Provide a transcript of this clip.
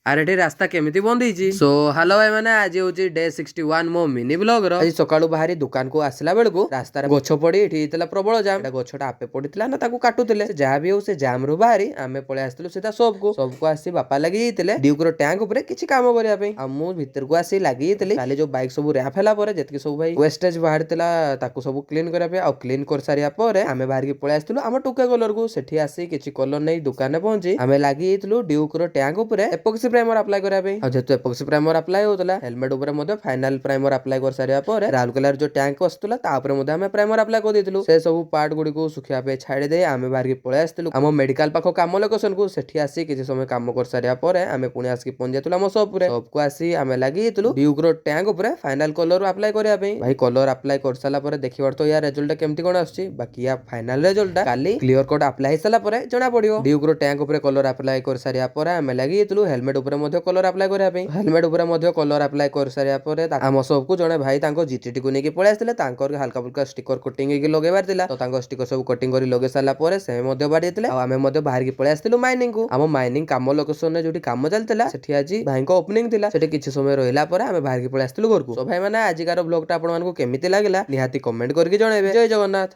ଆରେ ଏଠି ରାସ୍ତା କେମିତି ବନ୍ଦ ହେଇଛି? ସୋ ହାଲୋ ଭାଇ ମାନେ, ଆଜି ହଉଛି ଡେ 61 ମୋ ମିନି ବ୍ଲଗ ର। ଆଜି ସକାଳୁ ବାହାରି ଦୋକାନକୁ ଆସିଲା ବେଳକୁ ରାସ୍ତାରେ ଗଛ ପଡି ଏଠି ହେଇଥିଲା ପ୍ରବଳ ଜାମ୍। ଏଟା ଗଛଟା ଆପେ ପଡିଥିଲା ନା ତାକୁ କାଟୁଥିଲେ। ଯାହା ବି ହଉ ସେ ଜାମ୍ ରୁ ବାହାରି ଆମେ ପଳେଇ ଆସିଥିଲୁ ସିଧା ସବକୁ ଆସି ବାପା ଲାଗି ଯାଇଥିଲେ ଡ୍ୟୁକ ର ଟ୍ୟାଙ୍କ ଉପରେ କିଛି କାମ କରିବା ପାଇଁ। ଆଉ ମୁଁ ଭିତରକୁ ଆସି ଲାଗି ଯାଇଥିଲି କାଲି ଯୋଉ ବାଇକ୍ ସବୁ ର୍ୟାପ ହେଲା ପରେ ଯେତିକି ସବୁ ଭାଇ ୱେଷ୍ଟେଜ ବାହାରିଥିଲା ତାକୁ ସବୁ କ୍ଲିନ କରିବା ପାଇଁ। ଆଉ କ୍ଲିନ କରିସାରିବା ପରେ ଆମେ ବାହାରିକି ପଳେଇ ଆସିଥିଲୁ ଆମ ଟୁକା କଲର କୁ। ସେଠି ଆସି କିଛି କଲର ନେଇ ଦୋକାନରେ ପହଞ୍ଚି ଆମେ ଲାଗି ଯାଇଥିଲୁ ଡ୍ୟୁକ ର ଟ୍ୟାଙ୍କ ଉପରେ ଏପକ୍ସି ପ୍ରାଇମର ଆପ୍ଲାଏ କରିବା ପାଇଁ। ଆଉ ଯେହେତୁ ଏପକ୍ସି ପ୍ରାଇମର ଆପ୍ଲାଏ ହଉଥିଲା, ହେଲମେଟ ଉପରେ ମଧ୍ୟ ଫାଇନାଲ ପ୍ରାଇମର ଆପ୍ଲାଏ କରିସାରିବା ପରେ ରାଉରକେଲାର ଯୋଉ ଟ୍ୟାଙ୍କ ଆସୁଥିଲା ତା ଉପରେ ମଧ୍ୟ ଆମେ ପ୍ରାଇମର ଆପ୍ଲାଏ କରିଦେଇଥିଲୁ। ସେ ସବୁ ପାର୍ଟ ଗୁଡିକୁ ଶୁଖିବା ପାଇଁ ଛାଡି ଦେଇ ଆମେ ବାହାରିକି ପଳେଇ ଆସିଥିଲୁ ଆମ ମେଡିକାଲ ପାଖ କାମ ଲୋକେସନ କୁ। ସେଠି ଆସି କିଛି ସମୟ କାମ କରିସାରିବା ପରେ ଆମେ ପୁଣି ଆସିକି ପହଞ୍ଚି ଯାଇଥିଲୁ ଆମ ସପରେ। ସବକୁ ଆସି ଆମେ ଲାଗି ଯାଇଥିଲୁ ଡ୍ୟୁକ ର ଟ୍ୟାଙ୍କ ଉପରେ ଫାଇନାଲ କଲର ଆପ୍ଲାଏ କରିବା ପାଇଁ। ଭାଇ କଲର ଆପ୍ଲାଏ କରିସାରିଲା ପରେ ଦେଖିବାର ତ ୟା ରେଜଲ୍ଟ କେମିତି କଣ ଆସୁଛି, ବାକି ୟା ଫାଇନାଲ ରେଜଲ୍ଟ କାଲି କ୍ଲିୟର କଟ୍ ଆପ୍ଲାଏ ହେଇସାରିଲା ପରେ ଜଣା ପଡିବ। ଡ୍ୟୁକ ର ଟ୍ୟାଙ୍କ ଉପରେ କଲର ଆପ୍ଲାଏ କରିସାରିବା ପରେ ଆମେ ଲାଗି ଯାଇଥିଲୁ ହେଲମେଟ ଉପରେ ମଧ୍ୟ କଲର ଆପ୍ଲାଏ କରିବା ପାଇଁ। ହେଲମେଟ ଉପରେ ମଧ୍ୟ କଲର ଆପ୍ଲାଏ କରିସାରିବା ପରେ ଆମ ସବକୁ ଜଣେ ଭାଇ ତାଙ୍କ ଜିଟିଟି କୁ ନେଇକି ପଳେଇ ଆସିଥିଲେ। ତାଙ୍କର ହାଲକା ଫୁଲକା ଷ୍ଟିକର କୋଟିଂ ହେଇକି ଲଗେଇବାର ଥିଲା, ତ ତାଙ୍କ ଷ୍ଟିକର ସବୁ କୋଟିଂ କରି ଲଗେଇ ସାରିଲା ପରେ ସେ ମଧ୍ୟ ବାଡି ଦେଇଥିଲେ। ଆଉ ଆମେ ମଧ୍ୟ ବାହାରିକି ପଳେଇ ଆସିଥିଲୁ ମାଇନିଂ କୁ। ଆମ ମାଇନିଂ କାମ ଲୋକେସନରେ ଯୋଉଠି କାମ ଚାଲିଥିଲା ସେଠି ଆଜି ଭାଇଙ୍କ ଓପନିଂ ଥିଲା। ସେଠି କିଛି ସମୟ ରହିଲା ପରେ ଆମେ ବାହାରିକି ପଳେଇ ଆସିଥିଲୁ ଘରକୁ। ତ ଭାଇ ମାନେ ଆଜିକାର ବ୍ଲଗ ଟା ଆପଣମାନଙ୍କୁ କେମିତି ଲାଗିଲା ନିହାତି କମେଣ୍ଟ କରିକି ଜଣେଇବେ। ଜୟ ଜଗନ୍ନାଥ।